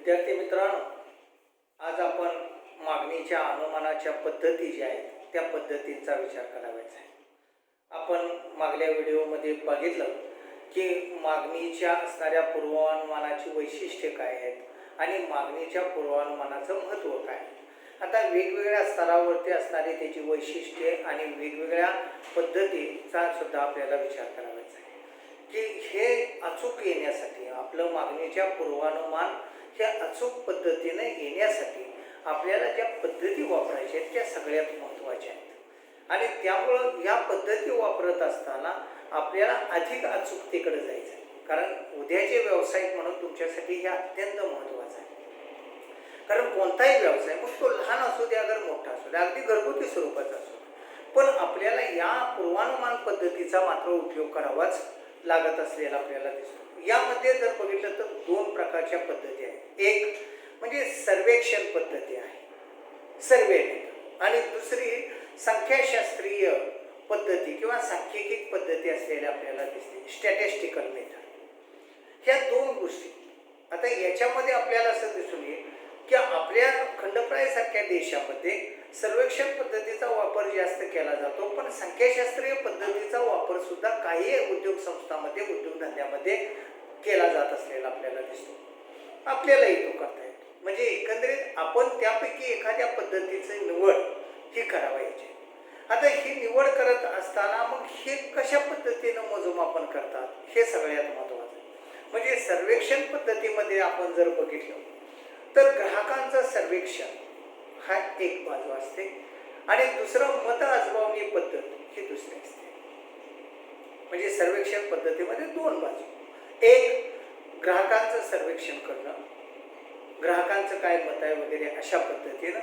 विद्यार्थी मित्रांनो, आज आपण मागणीच्या अनुमानाच्या पद्धती ज्या आहेत त्या पद्धतींचा विचार करायचा आहे. आपण मागल्या व्हिडिओमध्ये बघितलं की मागणीच्या असणाऱ्या पूर्वानुमानाची वैशिष्ट्ये काय आहेत आणि मागणीच्या पूर्वानुमानाचं महत्त्व काय आहे. आता वेगवेगळ्या स्तरावरती असणारी त्याची वैशिष्ट्ये आणि वेगवेगळ्या पद्धतीचा सुद्धा आपल्याला विचार करायचा आहे की हे अचूक येण्यासाठी आपलं मागणीच्या पूर्वानुमान हे अचूक पद्धतीने येण्यासाठी आपल्याला ज्या पद्धती वापरायच्या आहेत त्या सगळ्यात महत्त्वाच्या आहेत आणि त्यामुळं या पद्धती वापरत असताना आपल्याला अधिक अचूकतेकडे जायचं आहे. कारण उद्याचे व्यावसायिक म्हणून तुमच्यासाठी हे अत्यंत महत्त्वाचं आहे. कारण कोणताही व्यवसाय मग तो लहान असू द्या अगर मोठा असू द्या, अगदी घरगुती स्वरूपाचा असू द्या, पण आपल्याला या पूर्वानुमान पद्धतीचा मात्र उपयोग करावाच लागत असलेला आपल्याला दिसतो. यामध्ये जर बघितलं तर दोन प्रकारच्या पद्धती आहेत. एक म्हणजे सर्वेक्षण पद्धती आहे, सर्वे, आणि दुसरी संख्याशास्त्रीय पद्धती किंवा सांख्यिकी पद्धती असलेल्या आपल्याला दिसते, स्टॅटिस्टिकल मेथड. ह्या दोन गोष्टी आता याच्यामध्ये आपल्याला असं दिसून येईल की आपल्या खंडप्रायसारख्या देशामध्ये सर्वेक्षण पद्धतीचा वापर जास्त केला जातो, पण संख्याशास्त्रीय पद्धतीचा वापर सुद्धा काही उद्योग संस्थांमध्ये उद्योगधंद्यामध्ये केला जात असलेला आपल्याला दिसतो. आपल्यालाही तो करता येतो. म्हणजे एकंदरीत आपण त्यापैकी एखाद्या पद्धतीची निवड ही करावायची. आता ही निवड करत असताना मग हे कशा पद्धतीनं मोजमापन करतात हे सगळ्यात महत्त्वाचं आहे. म्हणजे सर्वेक्षण पद्धतीमध्ये आपण जर बघितलं तर ग्राहकांचं सर्वेक्षण हा एक बाजू असते आणि दुसरं मत आजमावणी पद्धत ही दुसरी असते. म्हणजे सर्वेक्षण पद्धतीमध्ये दोन बाजू, एक ग्राहकांचं सर्वेक्षण करणं, ग्राहकांचं काय मत आहे वगैरे अशा पद्धतीनं,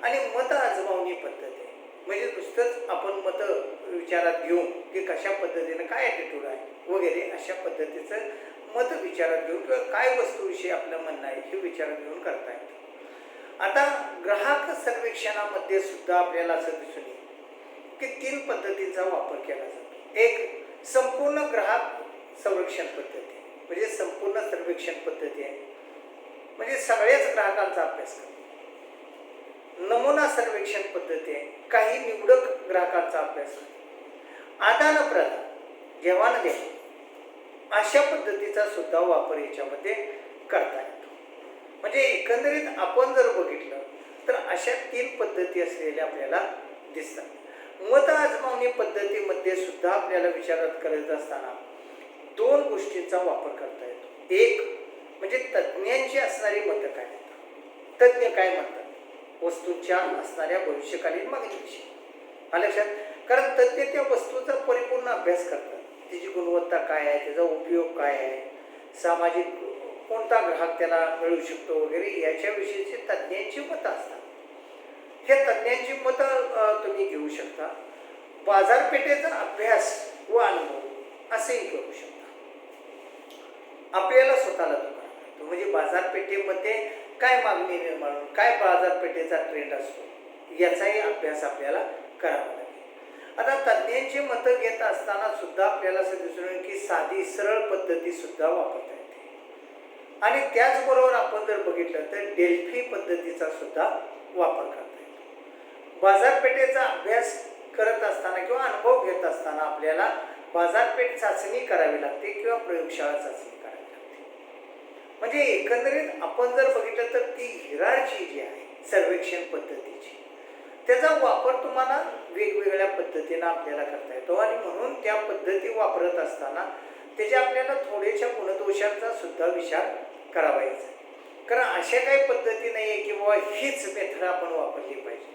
आणि मत आजमावणी पद्धती म्हणजे नुसतंच आपण मत विचारात घेऊन की कशा पद्धतीनं काय ॲटिट्यूड आहे वगैरे अशा पद्धतीचं मत विचारात घेऊन किंवा काय वस्तूविषयी आपलं म्हणणं आहे हे विचारात घेऊन करता येतं. आता ग्राहक सर्वेक्षणामध्ये सुद्धा आपल्याला असं दिसून येईल की तीन पद्धतींचा वापर केला जातो. एक संपूर्ण ग्राहक सर्वेक्षण पद्धती म्हणजे संपूर्ण सर्वेक्षण पद्धती आहे, म्हणजे सगळ्याच ग्राहकांचा अभ्यास करणे. नमुना सर्वेक्षण पद्धती आहे, काही निवडक ग्राहकांचा अभ्यास करणे. आदान प्रदान, घेवाण देवाण अशा पद्धतीचा सुद्धा वापर याच्यामध्ये करता येतो. म्हणजे एकंदरीत आपण जर बघितलं तर अशा तीन पद्धती असलेल्या आपल्याला दिसतात. मत आजमावणी पद्धतीमध्ये सुद्धा आपल्याला विचारात करत असताना दोन गोष्टींचा वापर करता येतो. एक म्हणजे तज्ज्ञांची असणारी मतं काय म्हणतात, तज्ज्ञ काय म्हणतात वस्तूंच्या असणाऱ्या भविष्यकालीन मागणीविषयी. लक्षात, कारण तज्ज्ञ त्या वस्तूचा परिपूर्ण अभ्यास करतात, तिची गुणवत्ता काय आहे, त्याचा उपयोग काय आहे, सामाजिक कोणता ग्राहक त्याला मिळू शकतो वगैरे याच्याविषयीची तज्ज्ञांची मतं असतात. हे तज्ज्ञांची मतं तुम्ही घेऊ शकता. बाजारपेठेचा अभ्यास व अनुभव असेही करू शकता. आपल्याला स्वतःला तो करावा, म्हणजे बाजारपेठेमध्ये काय मागणी निर्माण, काय बाजारपेठेचा ट्रेंड असतो याचाही अभ्यास आपल्याला करावा लागेल. आता तज्ज्ञांची मतं घेत असताना सुद्धा आपल्याला असं दिसून येईल की साधी सरळ पद्धती सुद्धा वापरता येते. आणि त्याचबरोबर आपण जर बघितलं तर डेल्फी पद्धतीचा सुद्धा वापर करता येतो. बाजारपेठेचा अभ्यास करत असताना किंवा अनुभव घेत असताना आपल्याला बाजारपेठ चाचणी करावी लागते किंवा प्रयोगशाळा चाचणी करावी लागते. म्हणजे एकंदरीत आपण जर बघितलं तर ती हिरार्ची जी आहे सर्वेक्षण पद्धतीची त्याचा वापर तुम्हाला वेगवेगळ्या पद्धतीनं आपल्याला करता येतो. आणि म्हणून त्या पद्धती वापरत असताना त्याच्या आपल्याला थोड्याशा गुणदोषांचा सुद्धा विचार करावायचा. कारण अशा काही पद्धती नाही आहे की बाबा हीच मेथड आपण वापरली पाहिजे.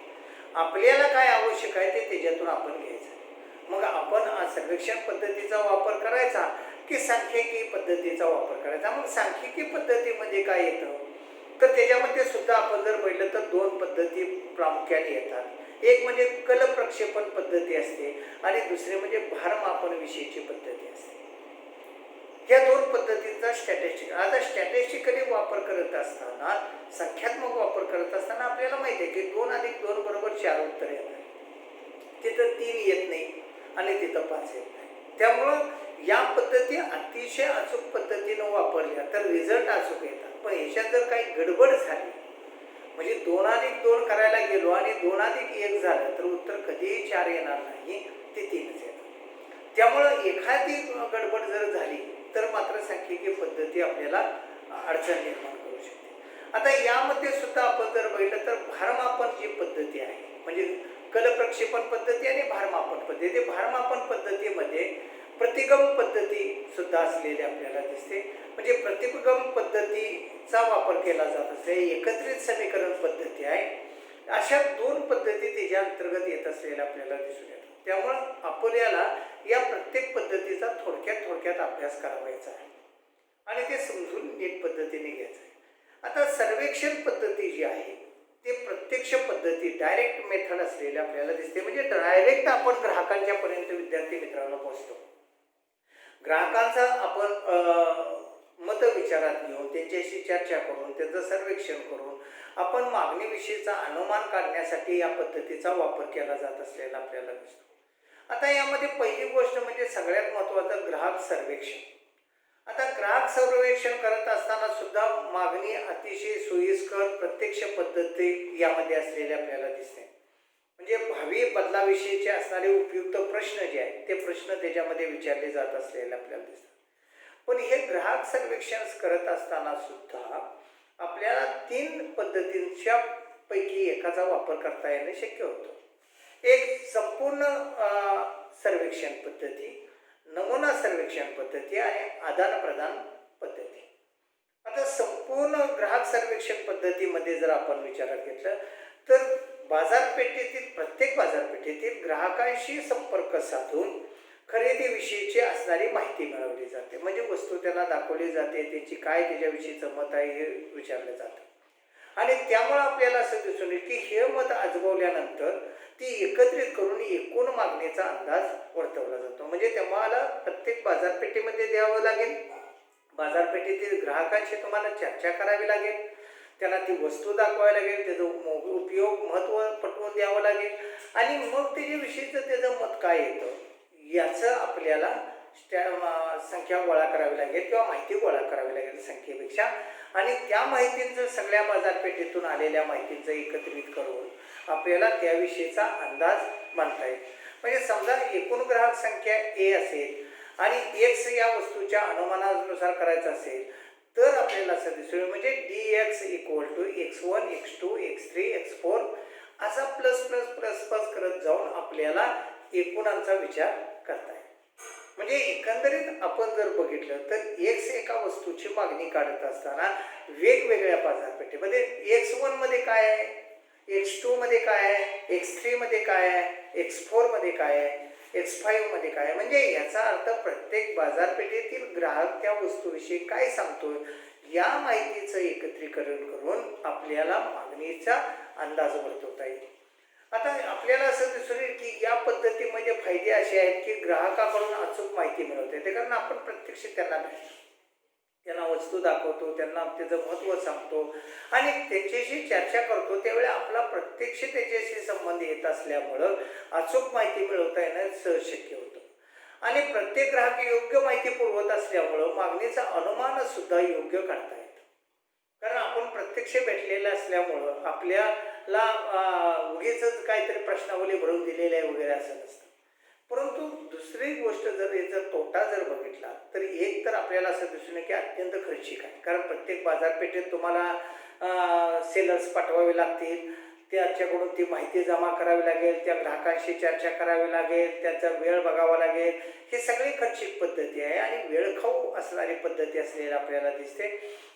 आपल्याला काय आवश्यक आहे ते त्याच्यातून आपण घ्यायचं. मग आपण सर्वेक्षण पद्धतीचा वापर करायचा की सांख्यिकी पद्धतीचा वापर करायचा. मग सांख्यिकी पद्धतीमध्ये काय येतं तर त्याच्यामध्ये सुद्धा आपण जर पाहिलं तर दोन पद्धती प्रामुख्याने येतात. एक म्हणजे कल प्रक्षेपण पद्धती असते आणि दुसरी म्हणजे भारमापन विषयीची पद्धती असते. या दोन पद्धतींचा आता स्टॅटिस्टिकली वापर करत असताना, संख्यात्मक वापर करत असताना आपल्याला माहिती आहे की 2 + 2 = 4 उत्तर येतात. तिथं 3 येत नाही आणि तिथं 5 येत नाही. त्यामुळं या पद्धती अतिशय अचूक पद्धतीनं वापरल्या तर रिझल्ट अचूक येतात. पण ह्याच्यात जर काही गडबड झाली म्हणजे 2+2 करायला गेलो आणि 2+1 झालं तर उत्तर कधीही 4 येणार नाही, ते 3च येणार. त्यामुळं एखादी गडबड जर झाली तर मात्र सांख्यिकी पद्धती आपल्याला अडचण निर्माण करू शकते. आता यामध्ये सुद्धा आपण जर बघितलं तर भारमापन जी पद्धती आहे म्हणजे कलप्रक्षेपण पद्धती आणि भारमापन पद्धती. भारमापन पद्धतीमध्ये प्रतिगम पद्धती सुद्धा असलेली आपल्याला दिसते. म्हणजे प्रतिगम पद्धतीचा वापर केला जात असते. एकत्रित समीकरण पद्धती आहे. अशा 2 पद्धती त्याच्या अंतर्गत येत असलेल्या आपल्याला दिसून येतात. त्यामुळं आपल्याला या प्रत्येक पद्धतीचा थोडक्यात अभ्यास करावायचा आहे आणि ते समजून नीट पद्धतीने घ्यायचं आहे. आता सर्वेक्षण पद्धती जी आहे ते प्रत्यक्ष पद्धती डायरेक्ट मेथड असलेली आपल्याला दिसते. म्हणजे डायरेक्ट आपण ग्राहकांच्या पर्यंत विद्यार्थी मित्रांना पोहोचतो. ग्राहकांचा आपण मत विचारात घेऊन त्यांच्याशी चर्चा करून त्यांचं सर्वेक्षण करून आपण मागणीविषयीचा अनुमान काढण्यासाठी या पद्धतीचा वापर केला जात असलेला आपल्याला दिसतो. आता यामध्ये पहिली गोष्ट म्हणजे सगळ्यात महत्त्वाचं ग्राहक सर्वेक्षण. आता ग्राहक सर्वेक्षण करत असताना सुद्धा मागणी अतिशय सोयीस्कर प्रत्यक्ष पद्धती यामध्ये असलेली आपल्याला दिसते. म्हणजे भावी बदलाविषयीचे असणारे उपयुक्त प्रश्न जे आहेत ते प्रश्न त्याच्यामध्ये विचारले जात असलेले आपल्याला दिसतात. पण हे ग्राहक सर्वेक्षण करत असताना सुद्धा आपल्याला 3 पद्धतींच्या पैकी एकाचा वापर करता येणे शक्य होतं. एक संपूर्ण सर्वेक्षण पद्धती, नमुना सर्वेक्षण पद्धती आणि आदान-प्रदान पद्धती. आता संपूर्ण ग्राहक सर्वेक्षण पद्धतीमध्ये जर आपण विचारात घेतलं तर प्रत्येक बाजारपेठेतील ग्राहकांशी संपर्क साधून खरेदीविषयीची असणारी माहिती मिळवली जाते. म्हणजे वस्तू त्यांना दाखवली जाते, त्याची काय त्याच्याविषयीचं मत आहे हे विचारलं जातं आणि त्यामुळं आपल्याला असं दिसून येईल की हे मत आजमावल्यानंतर ती एकत्रित करून एकूण मागणीचा अंदाज वर्तवला जातो. म्हणजे तुम्हाला प्रत्येक बाजारपेठेमध्ये द्यावं लागेल, बाजारपेठेतील ग्राहकांशी तुम्हाला चर्चा करावी लागेल, त्यांना ती वस्तू दाखवावी लागेल, त्याचं उपयोग महत्त्व पटवून द्यावं लागेल आणि मग त्याच्याविषयीचं त्याचं मत काय येतं याचं आपल्याला संख्या गोळा करावी लागेल किंवा माहिती गोळा करावी लागेल संख्येपेक्षा आणि त्या माहितीचं सगळ्या बाजारपेठेतून आलेल्या माहितीचं एकत्रित करून आपल्याला त्याविषयीचा अंदाज बांधता येईल. म्हणजे समजा एकूण ग्राहक संख्या A असेल आणि X या वस्तूच्या अनुमानानुसार करायचं असेल तर आपल्याला असं दिसून म्हणजे DX = X1, X2, X3, X4 असा प्लस करत जाऊन आपल्याला एकूणांचा विचार करता येईल. म्हणजे एकंदरीत आपण जर बघितलं तर X एका वस्तूची मागणी काढत असताना वेगवेगळ्या बाजारपेठेमध्ये X1 मध्ये काय आहे, X2 मध्ये काय आहे, X3 मध्ये काय आहे, X4 मध्ये काय आहे, X5 मध्ये काय आहे. म्हणजे याचा अर्थ प्रत्येक बाजारपेठेतील ग्राहक त्या वस्तूविषयी काय सांगतोय या माहितीचं एकत्रीकरण करून आपल्याला मागणीचा अंदाज वर्तवता येईल. आता आपल्याला असं दिसून येईल की या पद्धतीमध्ये फायदे असे आहेत की ग्राहकाकडून अचूक माहिती मिळवता येते. कारण आपण प्रत्यक्ष त्यांना भेटतो, त्यांना वस्तू दाखवतो, त्यांना त्याचं महत्त्व सांगतो आणि त्यांच्याशी चर्चा करतो. त्यावेळी आपला प्रत्यक्ष त्याच्याशी संबंध येत असल्यामुळं अचूक माहिती मिळवता येणं सहज शक्य होतं आणि प्रत्येक ग्राहक योग्य माहिती पुरवत असल्यामुळं मागणीचं अनुमान सुद्धा योग्य काढता येतं. कारण आपण प्रत्यक्ष भेटलेलं असल्यामुळं आपल्याला उगीच काहीतरी प्रश्नावली भरून दिलेली आहे वगैरे असं नसतं. परंतु दुसरी गोष्ट जर याचा तोटा जर बघितला तर एक तर आपल्याला असं दिसून येईल की अत्यंत खर्चिक आहे. कारण प्रत्येक बाजारपेठेत तुम्हाला सेलर्स पाठवावे लागतील, त्याच्याकडून ती माहिती जमा करावी लागेल, त्या ग्राहकांशी चर्चा करावी लागेल, त्यांचा वेळ बघावा लागेल. हे सगळी खर्चिक पद्धती आहे आणि वेळखाऊ असणारी पद्धती असलेली आपल्याला दिसते.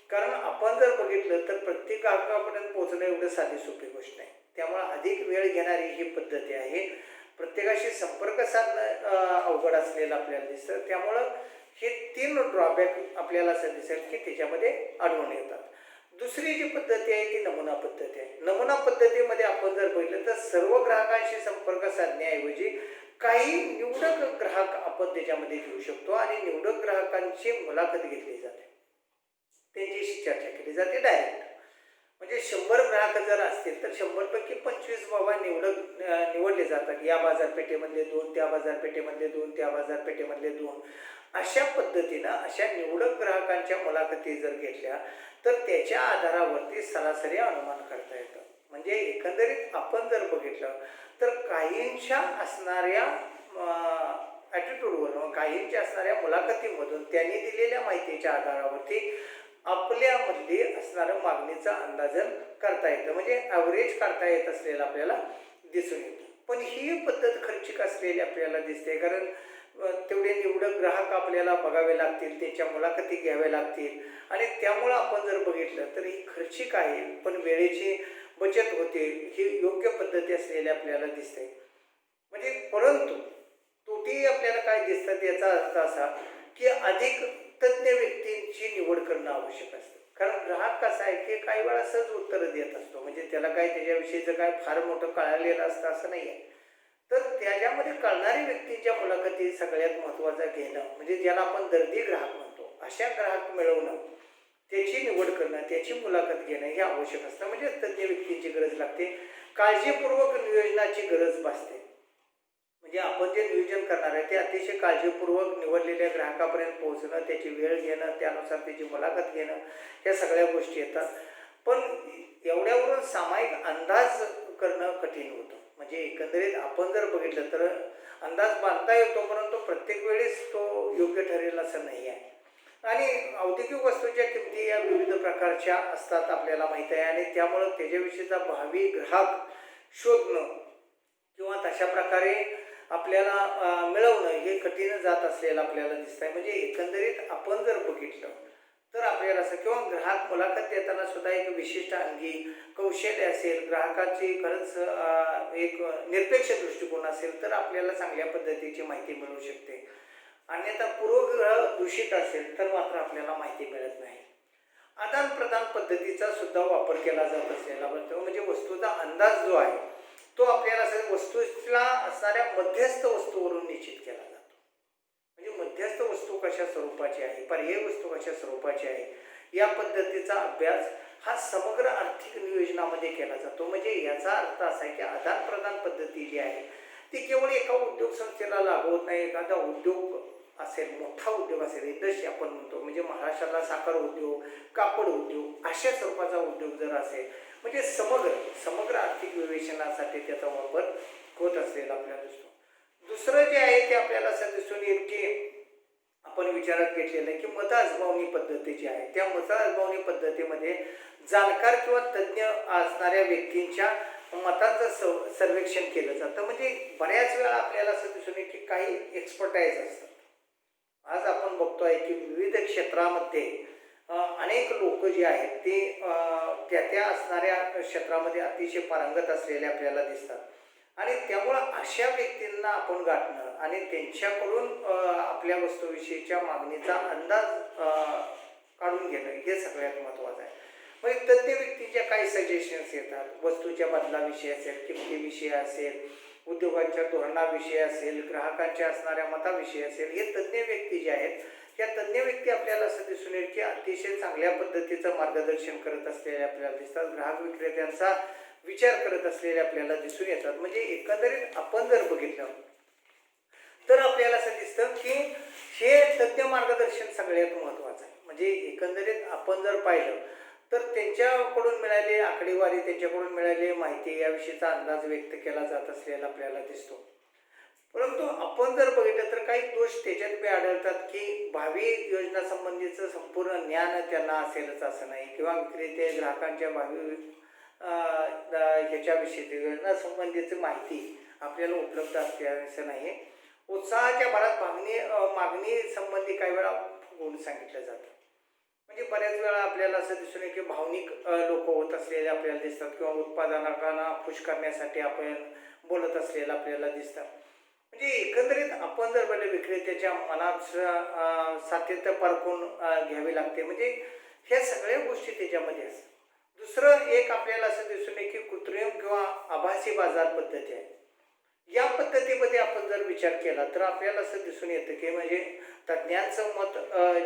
कारण आपण जर बघितलं तर प्रत्येक ग्राहकापर्यंत पोहोचणं एवढं साधी सोपी गोष्ट नाही. त्यामुळे अधिक वेळ घेणारी ही पद्धती आहे. प्रत्येकाशी संपर्क साधणं अवघड असलेलं आपल्याला दिसतं. त्यामुळं हे 3 ड्रॉबॅक आपल्याला असं दिसेल की त्याच्यामध्ये आढळून येतात. दुसरी जी पद्धती आहे ती नमुना पद्धती आहे. नमुना पद्धतीमध्ये आपण जर बघितलं तर सर्व ग्राहकांशी संपर्क साधण्याऐवजी काही निवडक ग्राहक आपण त्याच्यामध्ये घेऊ शकतो आणि निवडक ग्राहकांची मुलाखत घेतली जाते, त्यांच्याशी चर्चा केली जाते डायरेक्ट. म्हणजे 100 ग्राहक जर असतील तर 100 पैकी 25 बाबा निवडले जातात. या बाजारपेठेमधले 2, त्या बाजारपेठेमधले 2, त्या बाजारपेठेमधले 2 अशा पद्धतीनं अशा निवडक ग्राहकांच्या मुलाखती जर घेतल्या तर त्याच्या आधारावरती सरासरी अनुमान करता येतं. म्हणजे एकंदरीत आपण जर बघितलं तर काहींच्या असणाऱ्या ॲटिट्यूडवरून, काहींच्या असणाऱ्या मुलाखतीमधून त्यांनी दिलेल्या माहितीच्या आधारावरती आपल्यामधली असणारं मागणीचं अंदाजन करता येतं. म्हणजे ॲव्हरेज काढता येत असलेलं आपल्याला दिसून येतं. पण ही पद्धत खर्चिक असलेली आपल्याला दिसते, कारण तेवढे निवडक ग्राहक आपल्याला बघावे लागतील, त्यांच्या मुलाखती घ्याव्या लागतील आणि त्यामुळं आपण जर बघितलं तर ही खर्चिक आहे, पण वेळेची बचत होते, ही योग्य पद्धती असलेली आपल्याला दिसते. म्हणजे परंतु तोटी आपल्याला काय दिसतात याचा अर्थ असा की अधिक तज्ज्ञ व्यक्तींची निवड करणं आवश्यक असतं. कारण ग्राहक कसा आहे की काही वेळा सहज उत्तरं देत असतो, म्हणजे त्याला काय त्याच्याविषयीचं काय फार मोठं कळालेलं असतं असं नाही आहे. तर त्याच्यामध्ये कळणारी व्यक्तींच्या मुलाखती सगळ्यात महत्त्वाचं घेणं, म्हणजे ज्याला आपण दर्दी ग्राहक म्हणतो, अशा ग्राहक मिळवणं, त्याची निवड करणं, त्याची मुलाखत घेणं हे आवश्यक असतं. म्हणजे तज्ज्ञ व्यक्तींची गरज लागते, काळजीपूर्वक नियोजनाची गरज भासते. म्हणजे आपण जे नियोजन करणार आहे ते अतिशय काळजीपूर्वक निवडलेल्या ग्राहकापर्यंत पोहोचणं, त्याची वेळ घेणं, त्यानुसार त्याची मुलाखत घेणं, ह्या सगळ्या गोष्टी येतात. पण एवढ्यावरून सामायिक अंदाज करणं कठीण होतं. म्हणजे एकंदरीत आपण जर बघितलं तर अंदाज बांधता येतो, परंतु प्रत्येक वेळेस तो योग्य ठरेल असं नाही आहे. आणि औद्योगिक वस्तूंच्या किमती या विविध प्रकारच्या असतात आपल्याला माहीत आहे, आणि त्यामुळं त्याच्याविषयीचा भावी ग्राहक शोधणं किंवा तशा प्रकारे आपल्याला मिळवणं हे कठीण जात असलेलं आपल्याला दिसत आहे. म्हणजे एकंदरीत आपण जर बघितलं तर आपल्याला असं, किंवा ग्राहक मुलाखत देताना सुद्धा एक विशिष्ट अंगी कौशल्य असेल, ग्राहकाची खरंच एक निरपेक्ष दृष्टिकोन असेल तर आपल्याला चांगल्या पद्धतीची माहिती मिळू शकते. अन्यथा पूर्वग्रह दूषित असेल तर मात्र आपल्याला माहिती मिळत नाही. आदान प्रदान पद्धतीचा सुद्धा वापर केला जात असलेला म्हणतो, म्हणजे वस्तूचा अंदाज जो आहे तो आपल्याला वस्तूला असणाऱ्या मध्यस्थ वस्तूवरून निश्चित केला जातो. म्हणजे मध्यस्थ वस्तू कशा स्वरूपाची आहे, पर्यायी वस्तू कशा स्वरूपाची आहे, या पद्धतीचा अभ्यास हा समग्र आर्थिक नियोजनामध्ये केला जातो. म्हणजे याचा अर्थ असा आहे की आदान प्रदान पद्धती जी आहे ती केवळ एका उद्योग संस्थेला लागू होत नाही. एखादा उद्योग असेल, मोठा उद्योग असेल, इंडस्ट्री आपण म्हणतो, म्हणजे महाराष्ट्राला साखर उद्योग, कापड उद्योग, अशा स्वरूपाचा उद्योग जर असेल, म्हणजे समग्र आर्थिक विवेचनासाठी त्याचा वापर होत असलेला आपल्याला दिसतो. दुसरं जे आहे ते आपल्याला असं दिसून येईल की आपण विचारात घेतलेलं आहे की मत आजमावणी पद्धती जी आहे, त्या मत आजमावणी पद्धतीमध्ये जाणकार किंवा तज्ज्ञ असणाऱ्या व्यक्तींच्या मतांचं सर्वेक्षण केलं जातं. म्हणजे बऱ्याच वेळा आपल्याला असं दिसून येईल की काही एक्सपर्टाईज असतात. आज आपण बघतोय की विविध क्षेत्रामध्ये अनेक लोक जे आहेत ते त्या असणाऱ्या क्षेत्रामध्ये अतिशय पारंगत असलेले आपल्याला दिसतात. आणि त्यामुळं अशा व्यक्तींना आपण गाठणं आणि त्यांच्याकडून आपल्या वस्तूविषयीच्या मागणीचा अंदाज काढून घेणं हे सगळ्यात महत्त्वाचं आहे. म्हणजे तज्ज्ञ व्यक्तीच्या काही सजेशन्स येतात, वस्तूच्या बदलाविषयी असेल, किमतीविषयी असेल, उद्योगांच्या धोरणाविषयी असेल, ग्राहकांच्या असणाऱ्या मताविषयी असेल. हे तज्ज्ञ व्यक्ती जे आहेत त्या तज्ज्ञ व्यक्ती आपल्याला असं दिसून येईल की अतिशय चांगल्या पद्धतीचं मार्गदर्शन करत असलेले आपल्याला दिसतात, ग्राहक विक्रेत्यांचा विचार करत असलेले आपल्याला दिसून येतात. म्हणजे एकंदरीत आपण जर बघितलं तर आपल्याला असं दिसतं की हे तज्ज्ञ मार्गदर्शन सगळ्यात महत्त्वाचं आहे. म्हणजे एकंदरीत आपण जर पाहिलं तर त्यांच्याकडून मिळालेली आकडेवारी, त्यांच्याकडून मिळालेली माहिती याविषयीचा अंदाज व्यक्त केला जात असलेला आपल्याला दिसतो. परंतु आपण जर बघितलं तर काही दोष त्याच्यात बी आढळतात की भावी योजनासंबंधीचं संपूर्ण ज्ञान त्यांना असेलच असं नाही, किंवा विक्रेते ग्राहकांच्या भावी ह्याच्याविषयी योजनासंबंधीची माहिती आपल्याला उपलब्ध असते असं नाही. उत्साहाच्या भरात मागणी संबंधी काही वेळा गुण सांगितलं जातं. म्हणजे बऱ्याच वेळा आपल्याला असं दिसून येईल की भावनिक लोक होत असलेले आपल्याला दिसतात, किंवा उत्पादकांना खुश करण्यासाठी आपण बोलत असलेलं आपल्याला दिसतात. म्हणजे एकंदरीत आपण जर बोलले विक्रेत्याच्या मनात सातत्य पारखून घ्यावी लागते. म्हणजे ह्या सगळ्या गोष्टी त्याच्यामध्ये असतात. दुसरं एक आपल्याला असं दिसून येईल की कृत्रिम किंवा आभासी बाजार पद्धती आहे. या पद्धतीमध्ये आपण जर विचार केला तर आपल्याला असं दिसून येतं की म्हणजे तज्ज्ञांचं मत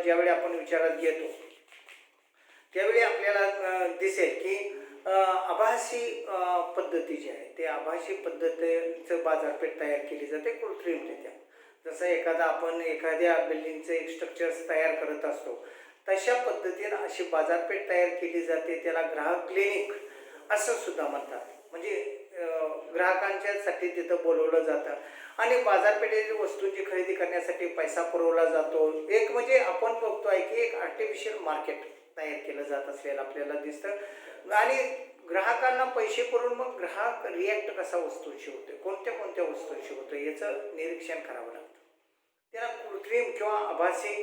ज्यावेळी आपण विचारात घेतो त्यावेळी आपल्याला दिसेल की आभासी पद्धती जी आहे ते आभासी पद्धतीचं बाजारपेठ तयार केली जाते कृत्रिमरित्या. जसं आपण एखाद्या बिल्डिंगचं एक स्ट्रक्चर तयार करत असतो, तशा पद्धतीनं अशी बाजारपेठ तयार केली जाते. त्याला ग्राहक क्लिनिक असं सुद्धा म्हणतात. म्हणजे ग्राहकांच्यासाठी तिथं बोलवलं जातं आणि बाजारपेठेतील वस्तूंची खरेदी करण्यासाठी पैसा पुरवला जातो. एक म्हणजे आपण बघतोय की एक आर्टिफिशियल मार्केट तयार केलं जात असलेलं आपल्याला दिसतं आणि ग्राहकांना पैसे पुरवून मग ग्राहक रिॲक्ट कसा वस्तूंशी होतो, कोणत्या कोणत्या वस्तूंशी होतो याचं निरीक्षण करावं लागतं. त्याला कृत्रिम किंवा आभासी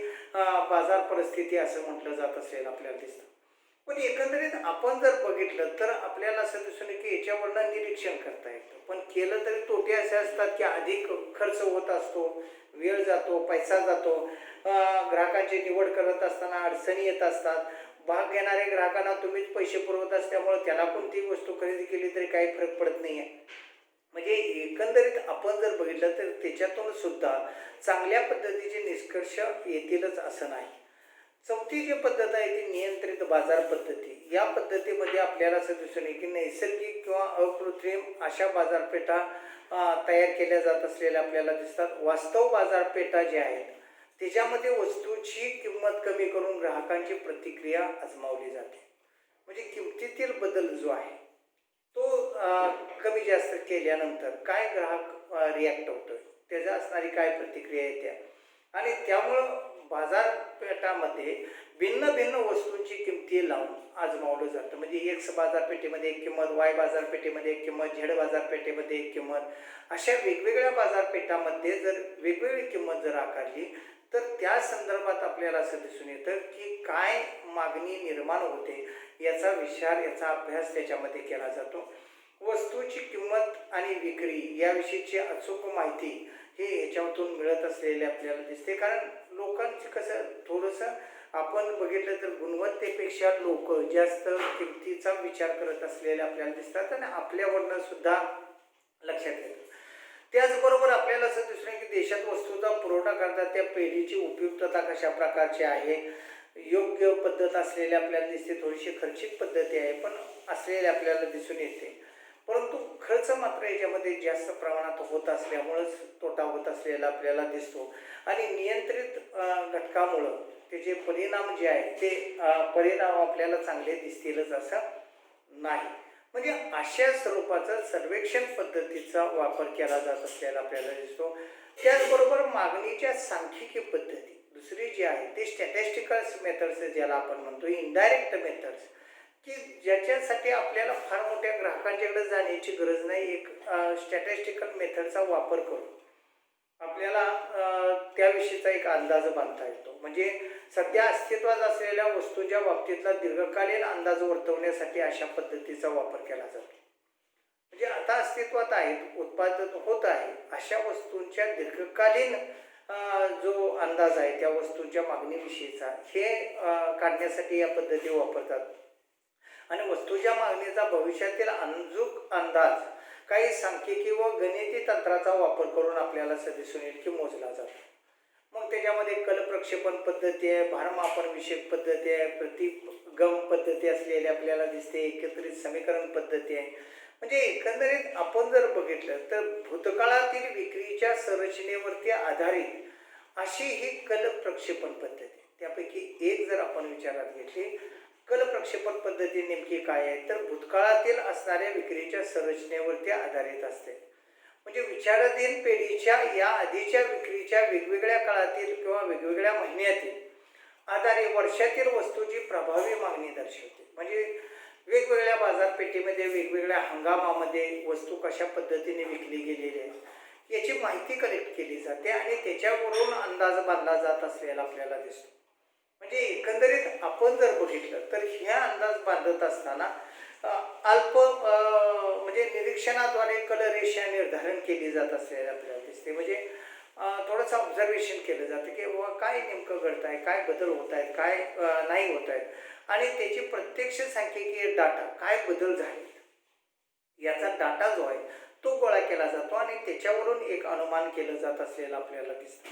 बाजार परिस्थिती असं म्हटलं जात असेल आपल्याला दिसतं. पण एकंदरीत आपण जर बघितलं तर आपल्याला असं दिसून येतं की याच्यावरनं निरीक्षण करता येतं. पण केलं तरी तोटे असे असतात की अधिक खर्च होत असतो, वेळ जातो, पैसा जातो, ग्राहकांची निवड करत असताना अडचणी येत असतात. भाग घेणाऱ्या ग्राहकांना तुम्हीच पैसे पुरवत असल्यामुळे त्याला कोणती वस्तू खरेदी केली तरी काही फरक पडत नाही आहे. म्हणजे एकंदरीत आपण जर बघितलं तर त्याच्यातून सुद्धा चांगल्या पद्धतीचे निष्कर्ष येतीलच असं नाही. चौथी जी पद्धत आहे ती नियंत्रित बाजार पद्धती. या पद्धतीमध्ये आपल्याला असं दिसून येईल की नैसर्गिक किंवा अकृत्रिम अशा बाजारपेठा तयार केल्या जात असलेल्या आपल्याला दिसतात. वास्तव बाजारपेठा ज्या आहेत त्याच्यामध्ये वस्तूची किंमत कमी करून ग्राहकांची प्रतिक्रिया आजमावली जाते. म्हणजे किमतीतील बदल जो आहे तो कमी जास्त केल्यानंतर काय ग्राहक रिॲक्ट होतोय, त्याचा असणारी काय प्रतिक्रिया येते आणि त्यामुळं बाजारपेठामध्ये भिन्न भिन्न वस्तूंची किमती लावून आजमावलं जातं. म्हणजे एक्स बाजारपेठेमध्ये एक किंमत, वाय बाजारपेठेमध्ये एक किंमत, झेड बाजारपेठेमध्ये एक किंमत, अशा वेगवेगळ्या बाजारपेठामध्ये जर वेगवेगळी किंमत जर आकारली तर त्या संदर्भात आपल्याला असं दिसून येतं की काय मागणी निर्माण होते याचा विचार, याचा अभ्यास त्याच्यामध्ये केला जातो. वस्तूची किंमत आणि विक्री याविषयीची अचूक माहिती हे याच्यातून मिळत असलेले आपल्याला दिसते. कारण लोकांचं कसं थोडंसं आपण बघितलं तर गुणवत्तेपेक्षा लोक जास्त किमतीचा विचार करत असलेले आपल्याला दिसतात आणि आपल्यावरनं सुद्धा लक्षात येतं. त्याचबरोबर आपल्याला असं दिसून की देशात वस्तूचा पुरवठा करतात त्या पेढीची उपयुक्तता कशा प्रकारची आहे, योग्य पद्धत असलेली आपल्याला दिसते. थोडीशी खर्चिक पद्धती आहे पण असलेले आपल्याला दिसून येते. परंतु खर्च मात्र याच्यामध्ये जास्त प्रमाणात होत असल्यामुळंच तोटा होत असलेला आपल्याला दिसतो आणि नियंत्रित घटकामुळं त्याचे परिणाम जे आहेत ते परिणाम आपल्याला चांगले दिसतीलच असं नाही. म्हणजे अशा स्वरूपाचा सर्वेक्षण पद्धतीचा वापर केला जात असलेला आपल्याला दिसतो. त्याचबरोबर मागणीच्या सांख्यिकी पद्धती दुसरी जी आहे ते स्टॅटिस्टिकल्स मेथड्स ज्याला आपण म्हणतो, इनडायरेक्ट मेथड्स, की ज्याच्यासाठी आपल्याला फार मोठ्या ग्राहकांच्याकडे जाण्याची गरज नाही. एक स्टॅटिस्टिकल मेथडचा वापर करून आपल्याला त्याविषयीचा एक अंदाज बांधता येतो. म्हणजे सध्या अस्तित्वात असलेल्या वस्तूंच्या बाबतीतला दीर्घकालीन अंदाज वर्तवण्यासाठी अशा पद्धतीचा वापर केला जातो. म्हणजे आता अस्तित्वात आहेत, उत्पादन होत आहे अशा वस्तूंच्या दीर्घकालीन जो अंदाज आहे त्या वस्तूंच्या मागणीविषयीचा हे काढण्यासाठी या पद्धती वापरतात आणि वस्तूच्या मागणीचा भविष्यातील अंजूक अंदाज काही सांख्यिकी व गणिती तंत्राचा वापर करून आपल्याला असं दिसून येईल की मोजला जातो. मग त्याच्यामध्ये कल प्रक्षेपण पद्धती आहे, भारमापन विषयक पद्धती आहे, प्रतिगम पद्धती असलेली आपल्याला दिसते, एकत्रित समीकरण पद्धती आहे. म्हणजे एकंदरीत आपण जर बघितलं तर भूतकाळातील विक्रीच्या संरचनेवरती आधारित अशी ही कल प्रक्षेपण पद्धती. त्यापैकी एक जर आपण विचारात घेतली, कल प्रक्षेपण पद्धती नेमकी काय आहे तर भूतकाळातील असणाऱ्या विक्रीच्या संरचनेवरती आधारित असते. म्हणजे विचाराधीन पेढीच्या या आधीच्या विक्रीच्या वेगवेगळ्या काळातील किंवा वेगवेगळ्या महिन्यातील आधारे वर्षातील वस्तूची प्रभावी मागणी दर्शवते. म्हणजे वेगवेगळ्या बाजारपेठेमध्ये वेगवेगळ्या हंगामामध्ये वस्तू कशा पद्धतीने विकली गेलेली आहे याची माहिती कलेक्ट केली जाते आणि त्याच्यावरून अंदाज बांधला जात असलेला आपल्याला दिसतो. म्हणजे एकंदरीत आपण जर बघितलं तर ह्या अंदाज बांधत असताना अल्प म्हणजे निरीक्षणाद्वारे कलरेषा निर्धारण केली जात असलेली आपल्याला दिसते. म्हणजे थोडंसं ऑब्झर्वेशन केलं जातं की बाबा काय नेमकं घडत आहे, काय बदल होत आहेत, काय नाही होत आहेत आणि त्याची प्रत्यक्ष सांख्यिकीय डाटा काय बदल झाले याचा डाटा जो आहे तो गोळा केला जातो आणि त्याच्यावरून एक अनुमान केलं जात असलेलं आपल्याला दिसतं.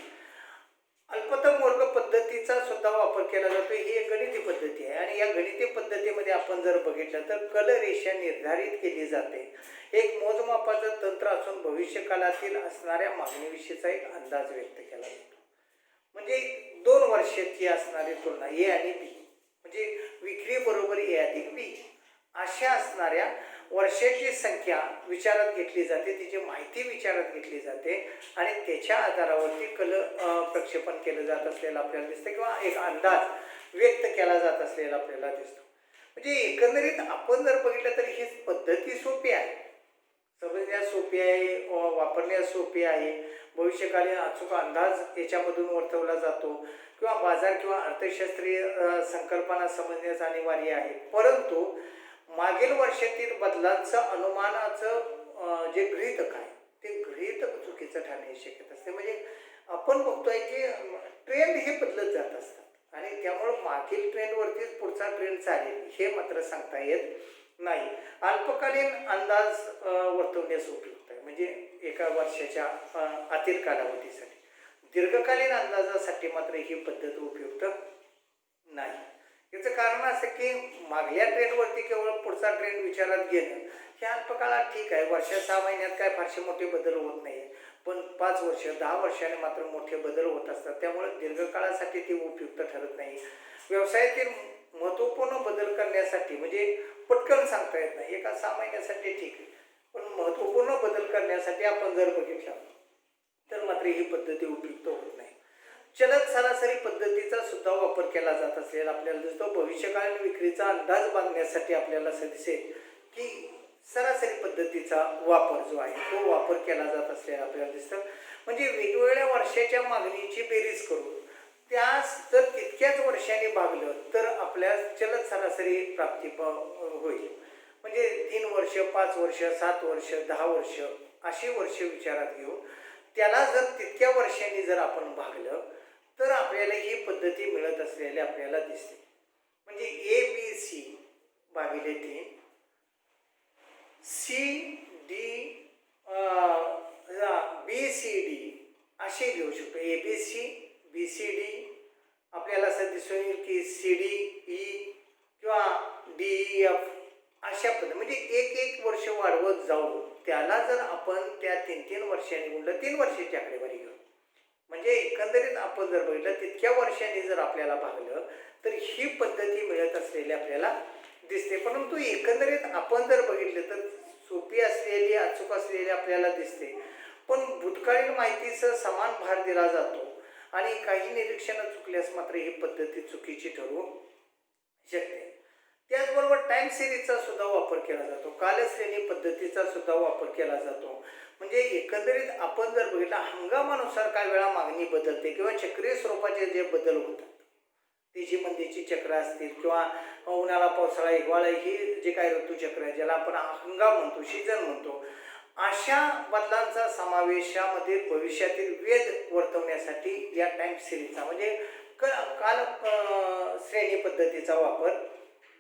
अल्पतम वर्ग पद्धतीचा सुद्धा वापर केला जातो. ही एक गणिती पद्धती आहे आणि या गणिती पद्धतीमध्ये आपण जर बघितलं तर कलरेषा निर्धारित केली जाते. एक मोजमापाचं तंत्र असून भविष्यकाळातील असणाऱ्या मागणीविषयीचा एक अंदाज व्यक्त केला जातो. म्हणजे 2 वर्षाची असणारी तुलना ए आणि बी, म्हणजे विक्री बरोबर ए अधिक बी अशा असणाऱ्या वर्षाची संख्या विचारात घेतली जाते, तिची माहिती विचारात घेतली जाते आणि त्याच्या आधारावरती प्रक्षेपण केलं जात असलेलं आपल्याला दिसतं किंवा एक अंदाज व्यक्त केला जात असलेला आपल्याला दिसतो. म्हणजे एकंदरीत आपण जर बघितलं तर ही पद्धती सोपी आहे, समजण्यास सोपी आहे, वापरण्यास सोपी आहे. भविष्यकालीन अचूक अंदाज याच्यामधून वर्तवला जातो किंवा बाजार किंवा अर्थशास्त्रीय संकल्पना समजण्यास अनिवार्य आहे. परंतु मागील वर्षातील बदलांचं अनुमानाचं जे गृहीतक आहे ते गृहीतक चुकीचं ठरण्याची शक्यता असते. म्हणजे आपण बघतोय की ट्रेंड हे बदलत जात असतात आणि त्यामुळं मागील ट्रेंडवरतीच पुढचा ट्रेंड चालेल हे मात्र सांगता येत नाही. अल्पकालीन अंदाज वर्तवण्यास उपयुक्त आहे, म्हणजे एका वर्षाच्या आतील कालावधीसाठी. दीर्घकालीन अंदाजासाठी मात्र ही पद्धत उपयुक्त नाही. याचं कारण असं की मागल्या ट्रेंडवरती केवळ पुढचा ट्रेंड विचारात घेणं हे अल्पकाळात ठीक आहे. वर्ष 6 महिन्यात काय फारसे मोठे बदल होत नाही, पण 5 वर्ष 10 वर्षाने मात्र मोठे बदल होत असतात. त्यामुळे दीर्घकाळासाठी ते उपयुक्त ठरत नाही. व्यवसायातील महत्त्वपूर्ण बदल करण्यासाठी म्हणजे पटकन सांगता येत नाही, एका 6 महिन्यासाठी ठीक आहे, पण महत्त्वपूर्ण बदल करण्यासाठी आपण जर बघितलं तर मात्र ही पद्धती उपयुक्त होत नाही. चलत सरासरी पद्धतीचा सुद्धा वापर केला जात असलेला आपल्याला दिसतो. भविष्यकालीन विक्रीचा अंदाज बांधण्यासाठी आपल्याला असं दिसेल की सरासरी पद्धतीचा वापर जो आहे तो वापर केला जात असलेला आपल्याला दिसतं. म्हणजे वेगवेगळ्या वर्षाच्या मागणीची बेरीज करून त्यास जर तितक्याच वर्षांनी भागलं तर आपल्या चलत सरासरी प्राप्ती होईल. म्हणजे 3 वर्ष 5 वर्ष 7 वर्ष 10 वर्ष अशी वर्ष विचारात घेऊन त्याला जर तितक्या वर्षांनी जर आपण भागलं तर आपल्याला ही पद्धती मिळत असलेली आपल्याला दिसते. म्हणजे ABC भागिले 3 CD BCD असे घेऊ शकतो. ABC BCD आपल्याला असं दिसून येईल की CDE किंवा DEF अशा पद्धती. म्हणजे एक वर्ष वाढवत जाऊ त्याला जर आपण त्या 3 वर्षांनी गुणलं 3 वर्षाची आकडेवारी घेऊ, म्हणजे एकंदरीत आपण जर बघितलं तितक्या वर्षांनी जर आपल्याला भागलं तर ही पद्धती मिळत असलेली आपल्याला दिसते. परंतु एकंदरीत आपण जर बघितलं तर सोपी असलेली अचूक असलेली आपल्याला दिसते, पण भूतकाळीन माहितीचा समान भार दिला जातो आणि काही निरीक्षणं चुकल्यास मात्र ही पद्धती चुकीची ठरू शकते. त्याचबरोबर टाइम सिरीजचा सुद्धा वापर केला जातो, कालश्रेणी पद्धतीचा सुद्धा वापर केला जातो. म्हणजे एकंदरीत आपण जर बघितलं हंगामानुसार काय वेळा मागणी बदलते किंवा चक्रीय स्वरूपाचे जे बदल होतात, तेजी मंदीची चक्र असतील किंवा उन्हाळा पावसाळा हिवाळा ही जे काही ऋतूचक्र आहे ज्याला आपण हंगाम म्हणतो, सीझन म्हणतो, अशा बदलांचा समावेशामध्ये भविष्यातील वेध वर्तवण्यासाठी या टाइम सिरीजचा म्हणजे काल श्रेणी पद्धतीचा वापर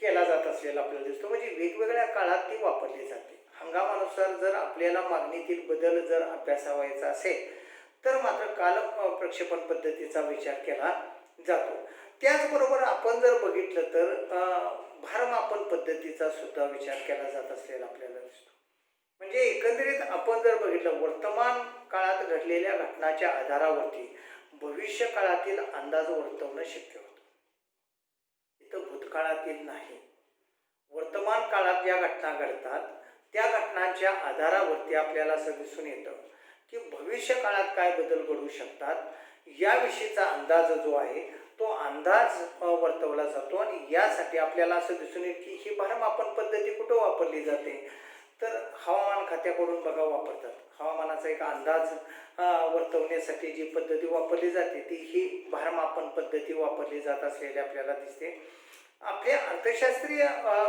केला जात असलेला आपल्याला दिसतो. म्हणजे वेगवेगळ्या काळात ती वापरली जाते. हंगामानुसार जर आपल्याला मागणीतील बदल जर अभ्यासावायचा असेल तर मात्र काल प्रक्षेपण पद्धतीचा विचार केला जातो. त्याचबरोबर आपण जर बघितलं तर भारमापन पद्धतीचा सुद्धा विचार केला जात असलेला आपल्याला दिसतो. म्हणजे एकंदरीत आपण जर बघितलं वर्तमान काळात घडलेल्या घटनाच्या आधारावरती भविष्य काळातील अंदाज वर्तवणं शक्य होतं. इथं भूतकाळातील नाही, वर्तमान काळात ज्या घटना घडतात त्या घटनांच्या आधारावरती आपल्याला असं दिसून येतं की भविष्य काळात काय बदल घडू शकतात याविषयीचा अंदाज जो आहे तो अंदाज वर्तवला जातो. आणि यासाठी आपल्याला असं दिसून येईल की ही भारमापन पद्धती कुठं वापरली जाते तर हवामान खात्याकडून बघा वापरतात. हवामानाचा एक अंदाज वर्तवण्यासाठी जी पद्धती वापरली जाते ती ही भारमापन पद्धती वापरली जात असलेली आपल्याला दिसते. आपल्या अर्थशास्त्रीय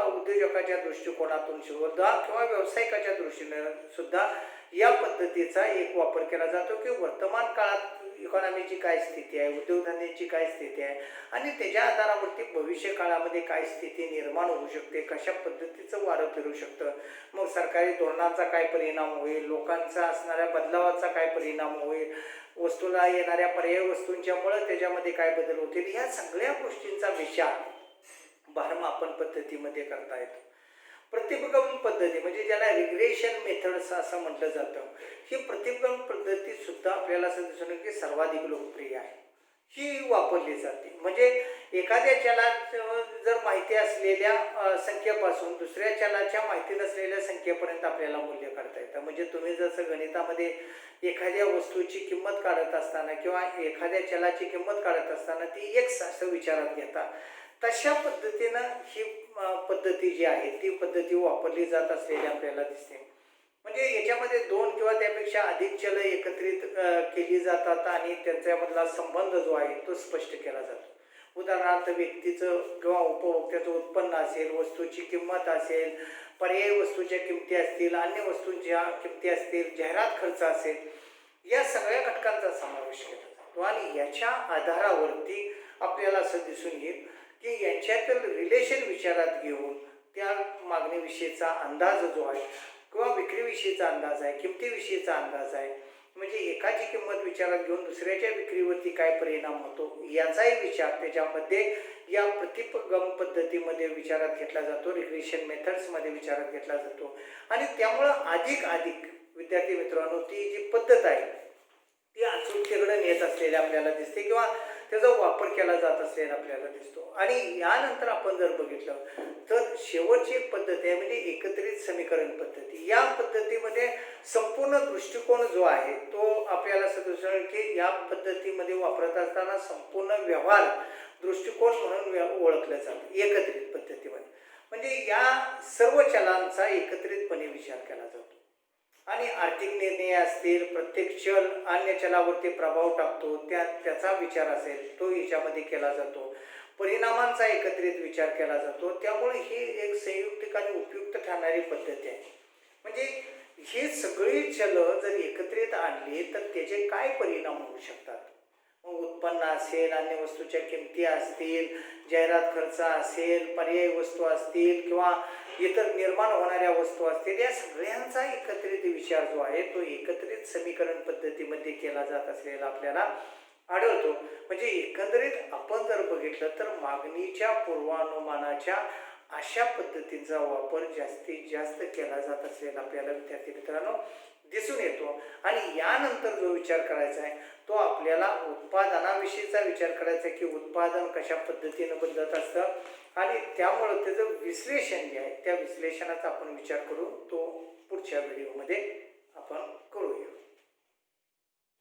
उद्योजकाच्या दृष्टिकोनातून सुद्धा किंवा व्यावसायिकाच्या दृष्टीने सुद्धा या पद्धतीचा एक वापर केला जातो की वर्तमान काळात इकॉनॉमीची काय स्थिती आहे, उद्योगधंद्याची काय स्थिती आहे आणि त्याच्या आधारावरती भविष्य काळामध्ये काय स्थिती निर्माण होऊ शकते, कशा पद्धतीचं वारं फिरू शकतं, मग सरकारी धोरणांचा काय परिणाम होईल, लोकांचा असणाऱ्या बदलावाचा काय परिणाम होईल, वस्तूला येणाऱ्या पर्यायी वस्तूंच्यामुळं त्याच्यामध्ये काय बदल होतील, ह्या सगळ्या गोष्टींचा विचार भारमापन पद्धतीमध्ये करता येतो. प्रतिबिंब पद्धती म्हणजे ज्याला रिग्रेशन मेथड्स असं म्हटलं जातं, ही प्रतिबिंब पद्धती सुद्धा आपल्याला असं दिसून येतं की सर्वाधिक लोकप्रिय आहे. ही वापरली जाते. म्हणजे एखाद्या चलाचं जर माहिती असलेल्या संख्येपासून दुसऱ्या चलाच्या माहिती नसलेल्या संख्येपर्यंत आपल्याला मूल्य काढता येतं. म्हणजे तुम्ही जसं गणितामध्ये एखाद्या वस्तूची किंमत काढत असताना किंवा एखाद्या चलाची किंमत काढत असताना ती x असं विचारात घेता, तशा पद्धतीनं ही पद्धती जी आहे ती पद्धती वापरली जात असलेली आपल्याला दिसते. म्हणजे याच्यामध्ये 2 किंवा त्यापेक्षा अधिक चल एकत्रित केली जातात आणि त्यांच्यामधला संबंध जो आहे तो स्पष्ट केला जातो. उदाहरणार्थ व्यक्तीचं किंवा उपभोक्त्याचं उत्पन्न असेल, वस्तूची किंमत असेल, पर्यायी वस्तूच्या किमती असतील, अन्य वस्तूंच्या किमती असतील, जाहिरात खर्च असेल, या सगळ्या घटकांचा समावेश केला जातो आणि याच्या आधारावरती आपल्याला असं दिसून येईल की यांच्यातील रिलेशन विचारात घेऊन त्या मागणीविषयीचा अंदाज जो आहे किंवा विक्रीविषयीचा अंदाज आहे, किमतीविषयीचा अंदाज आहे, म्हणजे एकाची किंमत विचारात घेऊन दुसऱ्याच्या विक्रीवरती काय परिणाम होतो याचाही विचार त्याच्यामध्ये या प्रतिबिंब पद्धतीमध्ये विचारात घेतला जातो, रिग्रेशन मेथड्समध्ये विचारात घेतला जातो आणि त्यामुळं अधिक विद्यार्थी मित्रांनो ती जी पद्धत आहे ती अचूकतेकडे नेत असलेली आपल्याला दिसते किंवा त्याचा वापर केला जात असलेला आपल्याला दिसतो. आणि यानंतर आपण जर बघितलं तर शेवटची एक पद्धत आहे म्हणजे एकत्रित समीकरण पद्धती. या पद्धतीमध्ये संपूर्ण दृष्टिकोन जो आहे तो आपल्याला दिसून की या पद्धतीमध्ये वापरत असताना संपूर्ण व्यवहार दृष्टिकोन म्हणून ओळखलं जातं एकत्रित पद्धतीमध्ये. म्हणजे या सर्व चलांचा एकत्रितपणे विचार केला जातो आणि आर्थिक निर्णय असतील, प्रत्येक चल अन्य चलावरती प्रभाव टाकतो त्याचा विचार असेल तो याच्यामध्ये केला जातो, परिणामांचा एकत्रित विचार केला जातो. त्यामुळे ही एक संयुक्तिक आणि उपयुक्त ठरणारी पद्धती आहे. म्हणजे ही सगळी चलं जर एकत्रित आणली तर त्याचे काय परिणाम होऊ शकतात, मग उत्पन्न असेल, अन्य वस्तूच्या किमती असतील, जाहिरात खर्च असेल, पर्यायी वस्तू असतील किंवा इतर निर्माण होणाऱ्या वस्तू असतील, या सगळ्यांचा एकत्रित विचार जो आहे तो एकत्रित समीकरण पद्धतीमध्ये केला जात असलेला आपल्याला आढळतो. म्हणजे एकंदरीत आपण जर बघितलं तर मागणीच्या पूर्वानुमानाच्या अशा पद्धतींचा वापर जास्तीत जास्त केला जात असलेला आपल्याला विद्यार्थी मित्रांनो दिसून येतो. आणि यानंतर जो विचार करायचा आहे तो आपल्याला उत्पादनाविषयीचा विचार करायचा आहे की उत्पादन कशा पद्धतीनं बदलत असतं आणि त्यामुळं त्याचं विश्लेषण जे आहे त्या विश्लेषणाचा आपण विचार करू, तो पुढच्या व्हिडिओमध्ये आपण करूया.